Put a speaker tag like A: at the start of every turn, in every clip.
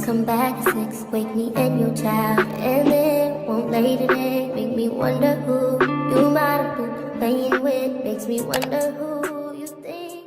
A: Come back at 6, wake me and your child, and then won't lay today. Make me wonder who you might have been playing with. Makes me wonder who you think.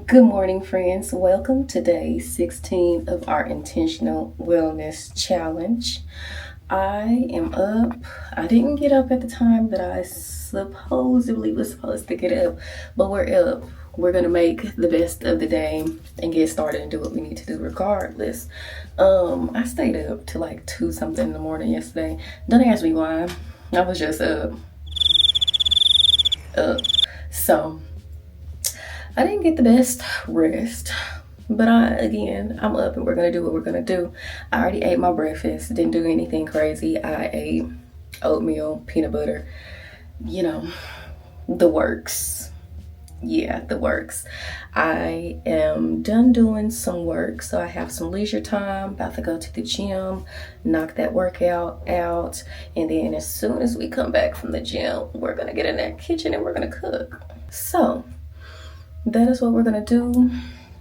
B: Good morning, friends. Welcome to day 16 of our intentional wellness challenge. I am up. I didn't get up at the time that I supposedly was supposed to get up, but we're up. We're gonna make the best of the day and get started and do what we need to do regardless. I stayed up till like 2 something in the morning yesterday. Don't ask me why. I was just up. So I didn't get the best rest, but I'm up and we're gonna do what we're gonna do. I already ate my breakfast, didn't do anything crazy. I ate oatmeal, peanut butter, you know, the works. Yeah, the works. I am done doing some work, so I have some leisure time, about to go to the gym, knock that workout out, and then as soon as we come back from the gym, we're gonna get in that kitchen and we're gonna cook. So that is what we're gonna do.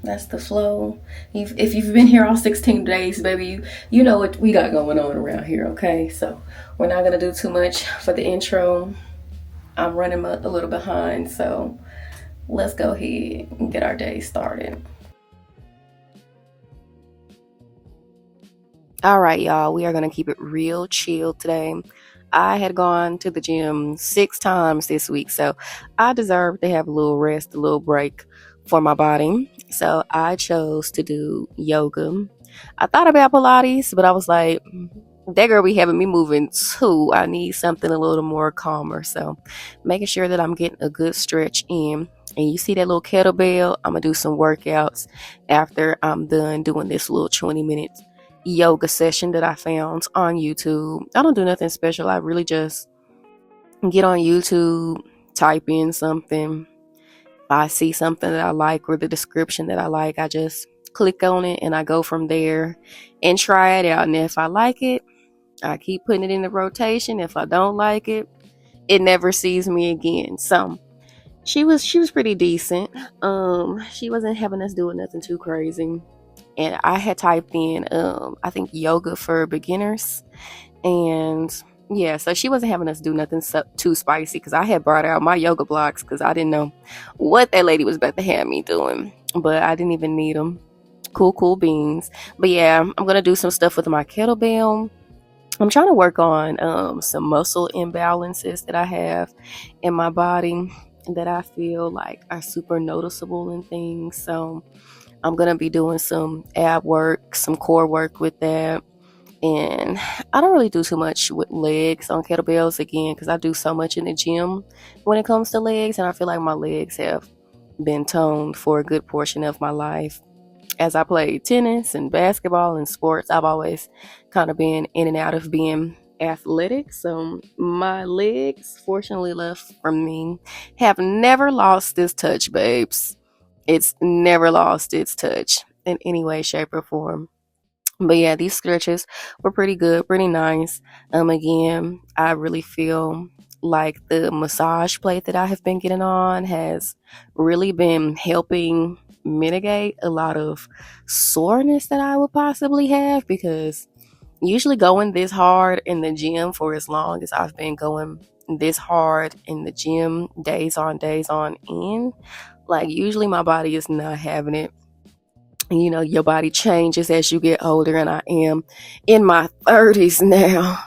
B: That's the flow. If you've been here all 16 days, baby, you know what we got going on around here, okay? So we're not gonna do too much for the intro. I'm running a little behind, so let's go ahead and get our day started. All right, y'all, we are gonna keep it real chill today. I had gone to the gym 6 times this week, so I deserve to have a little rest, a little break for my body. So I chose to do yoga. I thought about Pilates, but I was like, that girl be having me moving too. I need something a little more calmer. So making sure that I'm getting a good stretch in. And you see that little kettlebell? I'm gonna do some workouts after I'm done doing this little 20-minute yoga session that I found on YouTube. I don't do nothing special. I really just get on YouTube, type in something. If I see something that I like or the description that I like, I just click on it and I go from there and try it out. And if I like it, I keep putting it in the rotation. If I don't like it, it never sees me again. So she was pretty decent. She wasn't having us doing nothing too crazy. And I had typed in I think yoga for beginners. And yeah, so she wasn't having us do nothing too spicy because I had brought out my yoga blocks because I didn't know what that lady was about to have me doing. But I didn't even need them. Cool beans. But yeah, I'm going to do some stuff with my kettlebell. I'm trying to work on some muscle imbalances that I have in my body that I feel like are super noticeable and things. So I'm going to be doing some ab work, some core work with that. And I don't really do too much with legs on kettlebells again because I do so much in the gym when it comes to legs. And I feel like my legs have been toned for a good portion of my life. As I played tennis and basketball and sports, I've always kind of been in and out of being athletic. So my legs, fortunately left from me, have never lost this touch, babes. It's never lost its touch in any way, shape, or form. But yeah, these stretches were pretty good, pretty nice. Again, I really feel like the massage plate that I have been getting on has really been helping mitigate a lot of soreness that I would possibly have because usually going this hard in the gym for as long as I've been going this hard in the gym, days on end, like usually my body is not having it. You know, your body changes as you get older, and I am in my 30s now.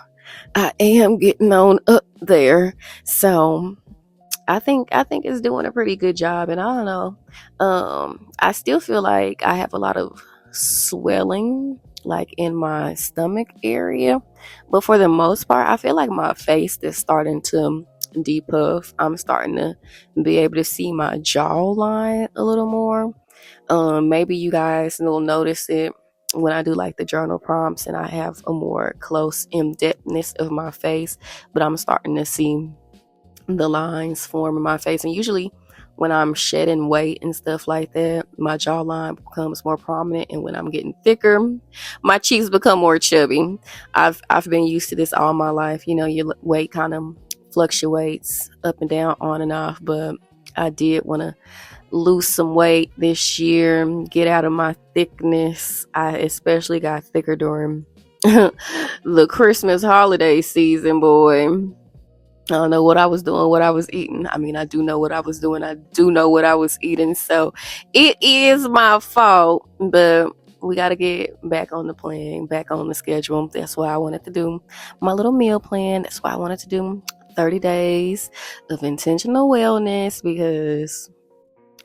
B: I am getting on up there. So I think it's doing a pretty good job, and I don't know. I still feel like I have a lot of swelling like in my stomach area, but for the most part I feel like my face is starting to depuff. I'm starting to be able to see my jawline a little more. Maybe you guys will notice it when I do like the journal prompts and I have a more close in-depthness of my face, but I'm starting to see the lines form in my face. And usually when I'm shedding weight and stuff like that, my jawline becomes more prominent, and when I'm getting thicker, my cheeks become more chubby. I've been used to this all my life. You know, your weight kind of fluctuates up and down, on and off, but I did want to lose some weight this year, get out of my thickness. I especially got thicker during the Christmas holiday season, boy. I don't know what I was doing, what I was eating. I mean, I do know what I was doing. I do know what I was eating. So it is my fault, but we got to get back on the plan, back on the schedule. That's why I wanted to do my little meal plan. That's why I wanted to do 30 days of intentional wellness, because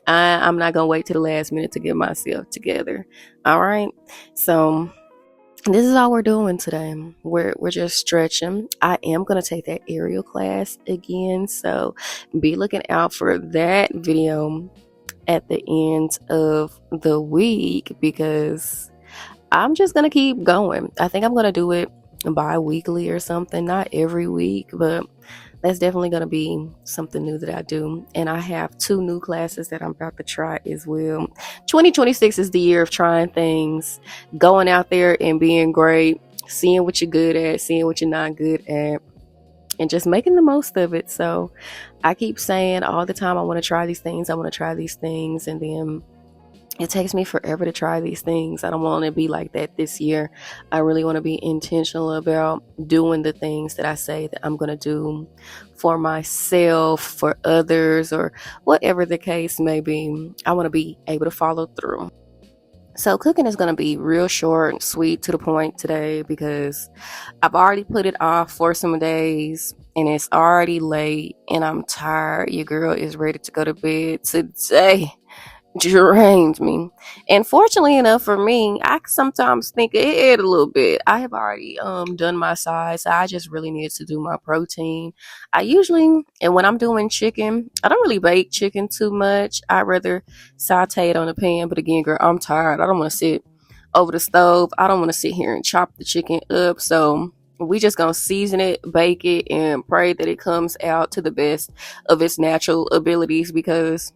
B: I'm not going to wait to the last minute to get myself together. All right. So this is all we're doing today. We're just stretching. I am going to take that aerial class again, so be looking out for that video at the end of the week, because I'm just going to keep going. I think I'm going to do it bi-weekly or something, not every week, but that's definitely going to be something new that I do. And I have 2 new classes that I'm about to try as well. 2026 is the year of trying things, going out there and being great, seeing what you're good at, seeing what you're not good at, and just making the most of it. So I keep saying all the time, I want to try these things, I want to try these things, and then it takes me forever to try these things. I don't want to be like that this year. I really want to be intentional about doing the things that I say that I'm going to do for myself, for others, or whatever the case may be. I want to be able to follow through. So cooking is going to be real short and sweet to the point today, because I've already put it off for some days and it's already late and I'm tired. Your girl is ready to go to bed today. Drained me. And fortunately enough for me, I sometimes think it a little bit. I have already done my sides. So I just really need to do my protein. I usually, and when I'm doing chicken, I don't really bake chicken too much. I rather saute it on the pan. But again, girl, I'm tired. I don't want to sit over the stove. I don't want to sit here and chop the chicken up. So we just gonna season it, bake it, and pray that it comes out to the best of its natural abilities, because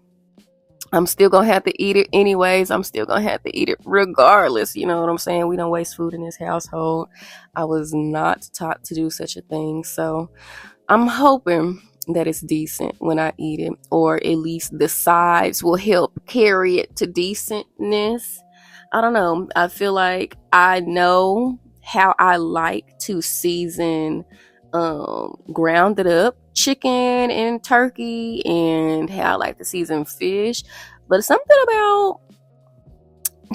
B: I'm still gonna have to eat it anyways. I'm still gonna have to eat it regardless. You know what I'm saying? We don't waste food in this household. I was not taught to do such a thing. So I'm hoping that it's decent when I eat it, or at least the sides will help carry it to decentness. I don't know. I feel like I know how I like to season grounded up chicken and turkey, and how I like to season fish. But something about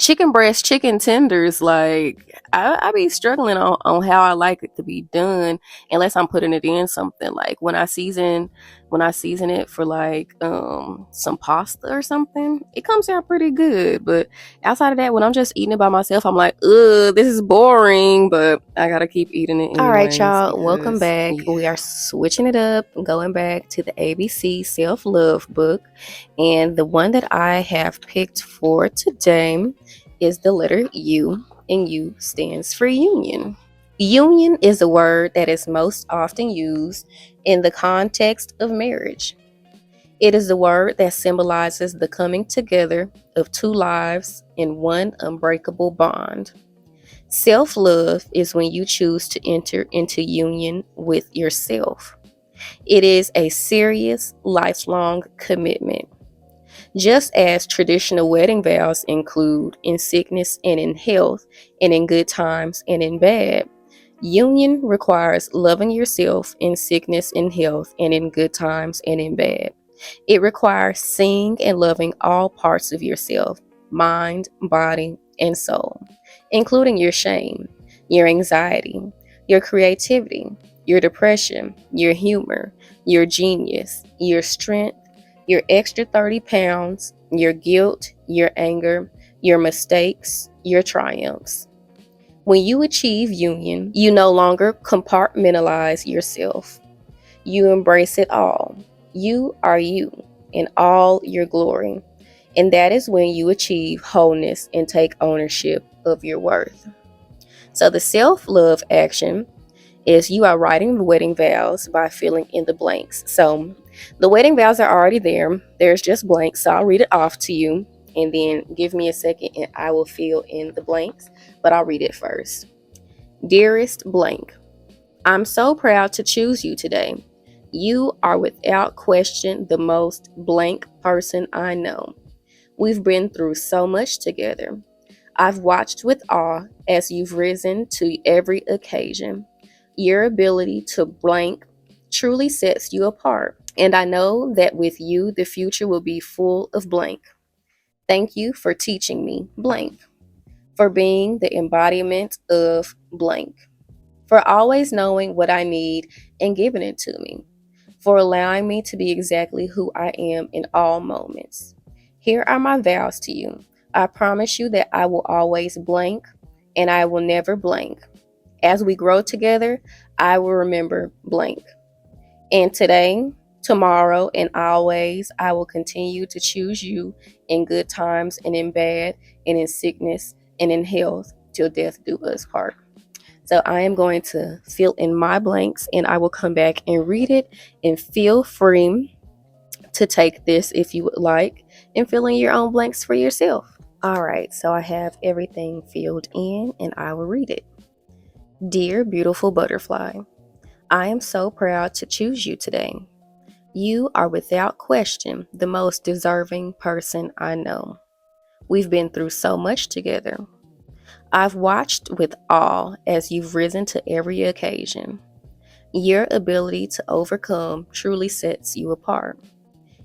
B: chicken breast, chicken tenders, like I be struggling on how I like it to be done, unless I'm putting it in something. Like when I season it for like some pasta or something, it comes out pretty good. But outside of that, when I'm just eating it by myself, I'm like, ugh, this is boring, but I gotta keep eating it anyways. All right, y'all, welcome back. Yeah. We are switching it up, going back to the ABC self-love book, and the one that I have picked for today is the letter U, and U stands for union. Union is a word that is most often used in the context of marriage. It is the word that symbolizes the coming together of 2 lives in one unbreakable bond. Self-love is when you choose to enter into union with yourself. It is a serious, lifelong commitment. Just as traditional wedding vows include in sickness and in health, and in good times and in bad, union requires loving yourself in sickness and health, and in good times and in bad. It requires seeing and loving all parts of yourself, mind, body, and soul, including your shame, your anxiety, your creativity, your depression, your humor, your genius, your strength, your extra 30 pounds, your guilt, your anger, your mistakes, your triumphs. When you achieve union, you no longer compartmentalize yourself. You embrace it all. You are you in all your glory. And that is when you achieve wholeness and take ownership of your worth. So the self-love action is you are writing the wedding vows by filling in the blanks. So the wedding vows are already there. There's just blanks. So I'll read it off to you, and then give me a second and I will fill in the blanks. But I'll read it first. Dearest blank, I'm so proud to choose you today. You are without question the most blank person I know. We've been through so much together. I've watched with awe as you've risen to every occasion. Your ability to blank truly sets you apart, and I know that with you, the future will be full of blank. Thank you for teaching me blank, for being the embodiment of blank, for always knowing what I need and giving it to me, for allowing me to be exactly who I am in all moments. Here are my vows to you. I promise you that I will always blank and I will never blank. As we grow together, I will remember blank. And today, tomorrow, and always, I will continue to choose you in good times and in bad, and in sickness and in health, till death do us part. So I am going to fill in my blanks and I will come back and read it. And feel free to take this if you would like and fill in your own blanks for yourself. All right, so I have everything filled in and I will read it. Dear beautiful butterfly, I am so proud to choose you today. You are without question the most deserving person I know. We've been through so much together. I've watched with awe as you've risen to every occasion. Your ability to overcome truly sets you apart.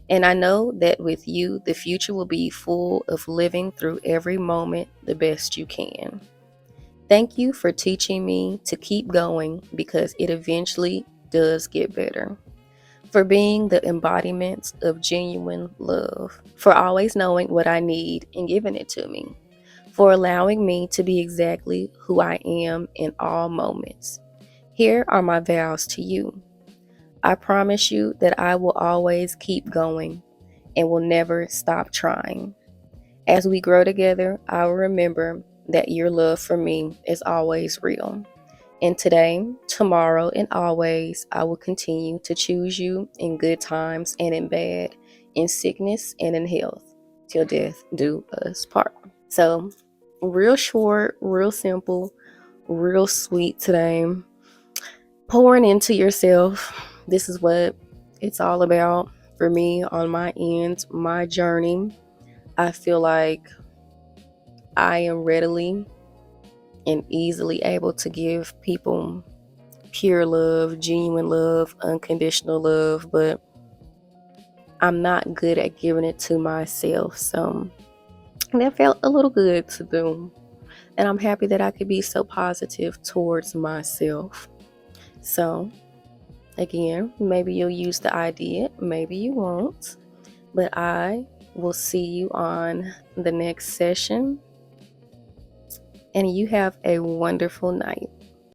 B: And I know that with you, the future will be full of living through every moment the best you can. Thank you for teaching me to keep going because it eventually does get better. For being the embodiment of genuine love. For always knowing what I need and giving it to me. For allowing me to be exactly who I am in all moments. Here are my vows to you. I promise you that I will always keep going and will never stop trying. As we grow together, I will remember that your love for me is always real. And today, tomorrow, and always, I will continue to choose you in good times and in bad, in sickness and in health, till death do us part. So, real short, real simple, real sweet today. Pouring into yourself. This is what it's all about for me on my end, my journey. I feel like I am readily and easily able to give people pure love, genuine love, unconditional love, but I'm not good at giving it to myself. So that felt a little good to do. And I'm happy that I could be so positive towards myself. So, again, maybe you'll use the idea, maybe you won't, but I will see you on the next session. And you have a wonderful night.